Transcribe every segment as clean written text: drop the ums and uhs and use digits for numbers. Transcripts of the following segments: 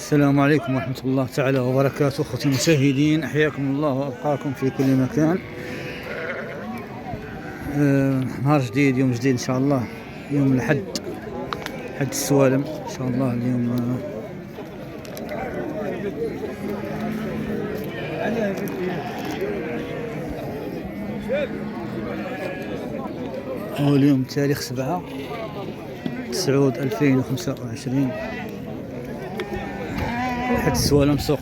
السلام عليكم ورحمة الله تعالى وبركاته. أخوتي المشاهدين، أحياكم الله وأبقاكم في كل مكان. نهار جديد، يوم جديد إن شاء الله، يوم الحد، حد السوالم إن شاء الله. اليوم هو اليوم تاريخ 7/9/2025، حد السوالم، سوق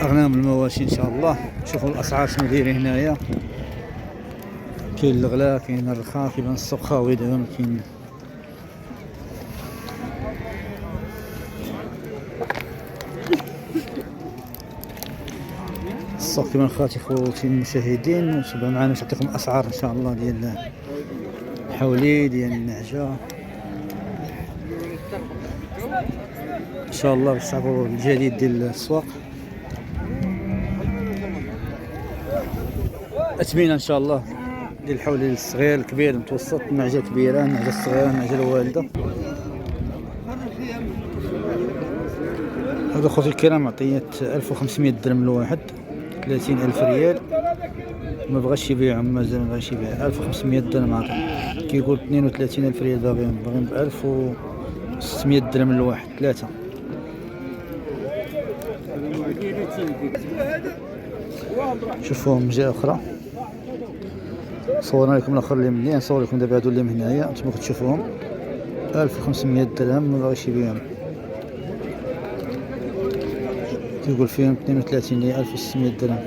أغنام المواشي إن شاء الله. شوفوا الأسعار شنو دايرين هنايا، كاين الغلا، كاين الرخا، كاين السوق خاوي دابا، كاين السوق كما خواتي خوتي المشاهدين. وتبع معنا باش نعطيكم الأسعار إن شاء الله ديال الحولي، ديال النعجة إن شاء الله، باش تعرفوا الجديد ديال الأسواق. أثمنة إن شاء الله ديال الحولي، الصغير، الكبير، المتوسط، النعجة الكبيرة، النعجة الصغيرة، النعجة الوالدة. هذا خوتي الكرام عطيت 1500 درهم الواحد، 30,000 ريال. ما بغاش يبيعهم، مازال ما بغاش يبيع. 1500 درهم عطي، كيقول 32,000 ريال باغيين ب 1600 درهم الواحد، ثلاثة. شوفوا من جهة أخرى، صورنا لكم الآخر اللي منين، نصور لكم دابا هادو اللي من هنايا نتوما كتشوفوهم، 1500 درهم ما بغاش يبيعهم، كيقول فيهم 32,600 درهم.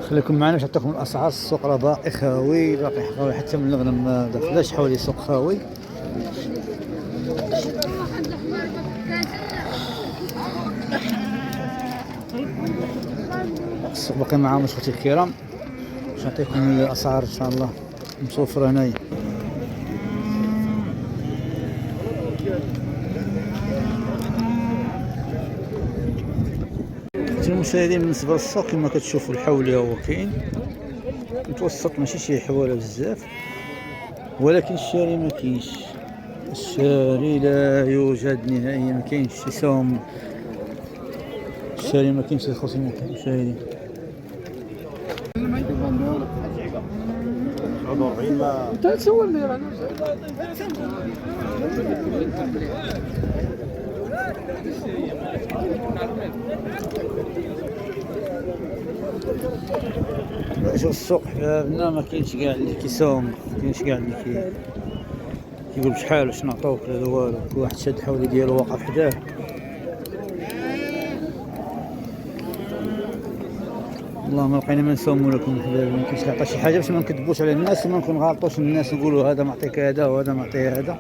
خليكم معنا باش نعطيكم الاسعار. السوق راه باقي خاوي، باقي خاوي، حتى من الغنم ما دخلاش حوالي، سوق خاوي. السوق باقي معاهم اخوتي الكرام، باش نعطيكم الاسعار ان شاء الله مصوفره هنايا. المشاهدين، بالنسبه للسوق كما كتشوفوا الحولي هو كاين، متوسط ماشي شي حواله بزاف، ولكن الشاري ما كاينش، الشاري لا يوجد نهائيا، ما كاينش يساوم، الشاري ما كاينش خوتي المشاهدين. شوف السوق حبابنا، ما كاينش كاع اللي كيساوم، ما كاينش كاع اللي كيقول بشحال واش نعطوك، لا والو. كل واحد شاد الحولي ديالو واقف حداه. والله ما بقينا ما نساومو لكم حبابي، ما كاينش نعطي شي حاجه باش ما نكذبوش على الناس وما نغلطوش الناس، نقولوا هذا معطيك هذا وهذا معطيه هذا،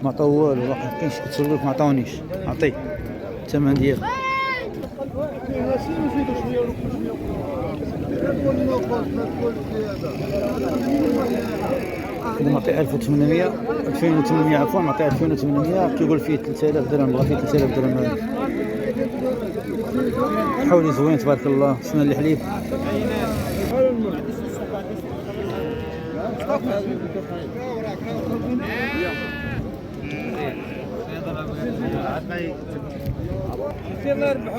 ما عطاو والو. باقي ما كاينش، كتسولوا لك ما عطاونيش، عطي الثمن ديالو. كنا معطي 1800 2800 عفوا، معطي 2800، كيقول فيه 3000 درهم، بغا فيه 3000 درهم. حولي زوين تبارك الله، سنة الحليب.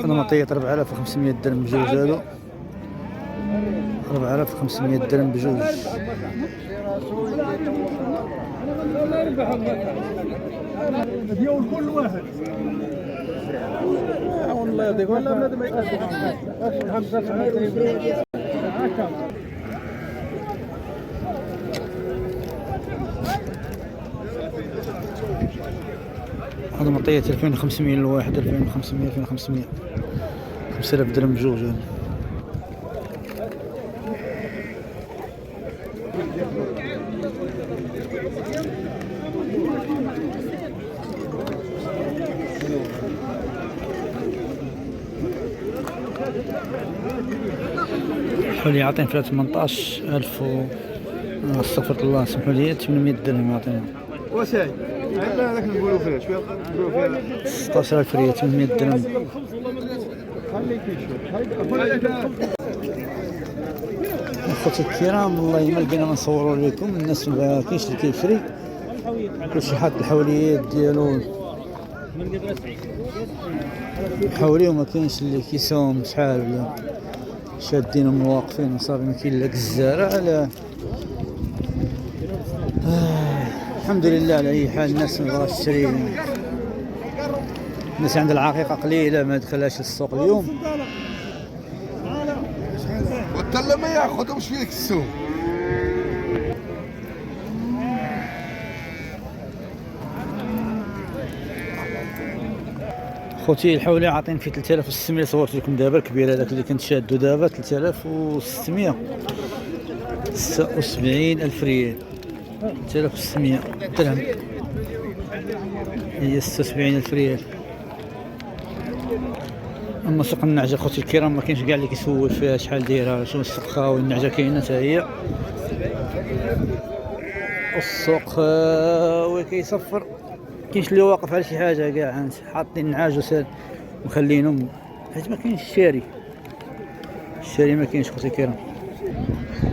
انا معطيت 4500 درهم بجوج، هادو 4500 درهم بجوج. ديال كل واحد والله يرضيك، ولا بنادم ما يقدر هذا معطيات 2500 للواحد، 2500 2500، 5000 درهم بجوج. هذا حولي عاطين في 18000 استغفر الله، سمحوا لي، 800 درهم عاطينا. واش هاي هذاك نقولوا فيها شويه، نقولوا فيها 16000 ريال، 800 درهم. خوتي الكرام والله ما لقينا ما نصوروا لكم. الناس ما كاينش اللي كيشري، كلشي حاط الحوليات ديالو حولي، وما كاينش اللي كيساوم شحال ولا شادينهم واقفين وصافي. ما كاين لا كزاره لا الحمد لله على اي حال. الناس ما بغاش تشري، الناس عند العقيقه قليله ما دخلهاش للسوق اليوم. والتلا ما ياخذهمش فيك السوق. خوتي الحولي عاطين فيه 3600 صورت لكم دابا الكبير هذاك اللي كنت شادو دابا 3600 76,000 ريال. 3600 درهم هي 76,000 ريال. اما سوق النعجه خوتي الكرام ما كاينش كاع اللي كيسول فيها شحال دايره، شنو السوق خاوي. النعجه كاينه حتى هي، السوق خاوي كيصفر. كاينش اللي واقف على شي حاجه كاع، حاطين النعاج وسال مخلينهم حيت ما كاينش الشاري. الشاري ما كاينش خوتي الكرام.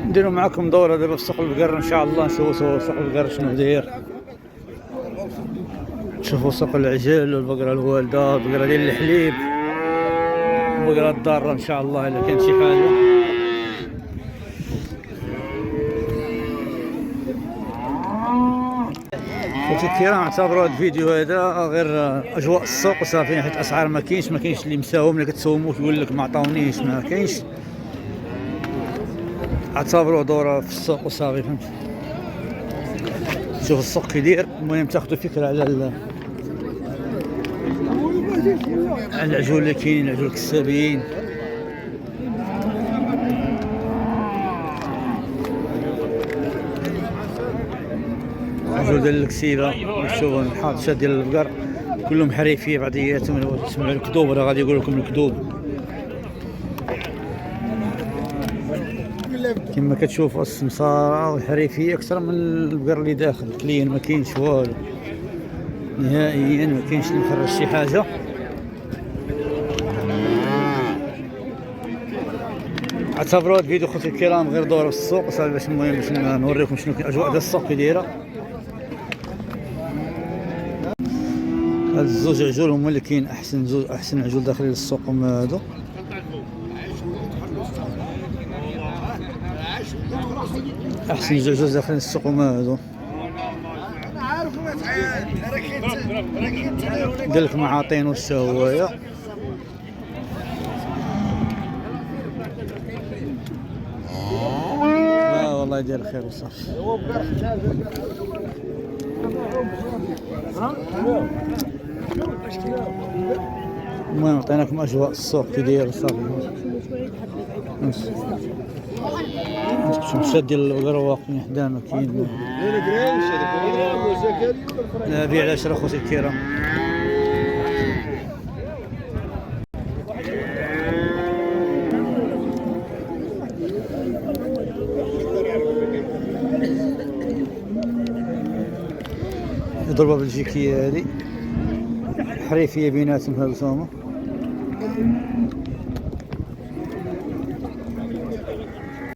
نديرو معاكم دوره دابا في سوق البقر ان شاء الله، نشوفوا سوق البقر شنو داير، نشوفوا سوق العجل والبقره الوالده، البقره ديال الحليب، البقره الضاره ان شاء الله الا كانت شي حاجه. خوتي الكرام اعتبروا هذا الفيديو هذا غير اجواء السوق وصافي، حيت اسعار ما كاينش اللي مساوم اللي كتسومو يقول لك ما عطاونيش، ما كاينش. اعتبروه دوره في السوق وصافي، فهمت. شوف السوق كي داير. المهم تاخذوا فكره على العجول اللي كاينين، العجول الكسابين. العجول ديال الكسيبه شوفوا الحاضشه ديال البقر كلهم حريفيه بعضياتهم. تسمعوا الكذوب راه غادي يقول لكم الكذوب. كما كتشوفوا السمساره والحريفيه اكثر من البقر اللي داخل. كليا ما كاينش والو نهائيا، ما كاينش اللي مخرج شي حاجه. اعتبروا هذا الفيديو خوتي الكرام غير دوره في السوق صافي، باش المهم باش نوريكم شنو الاجواء ديال السوق كي دايره. هاد الزوج عجول هما اللي كاين احسن عجول داخلين للسوق هما هادو. احسن زوج عجول داخلين للسوق هما هادو. قال لك ما عاطينوش حتى هوايا. لا والله يدير الخير وصافي. المهم عطيناكم اجواء السوق كي داير صافي. شوف ديال البقر واقفين حدا ما كاين لا بيع لا شرا خوتي الكرام. ضربه بلجيكيه هذه حريفيه بيناتهم هذو هما.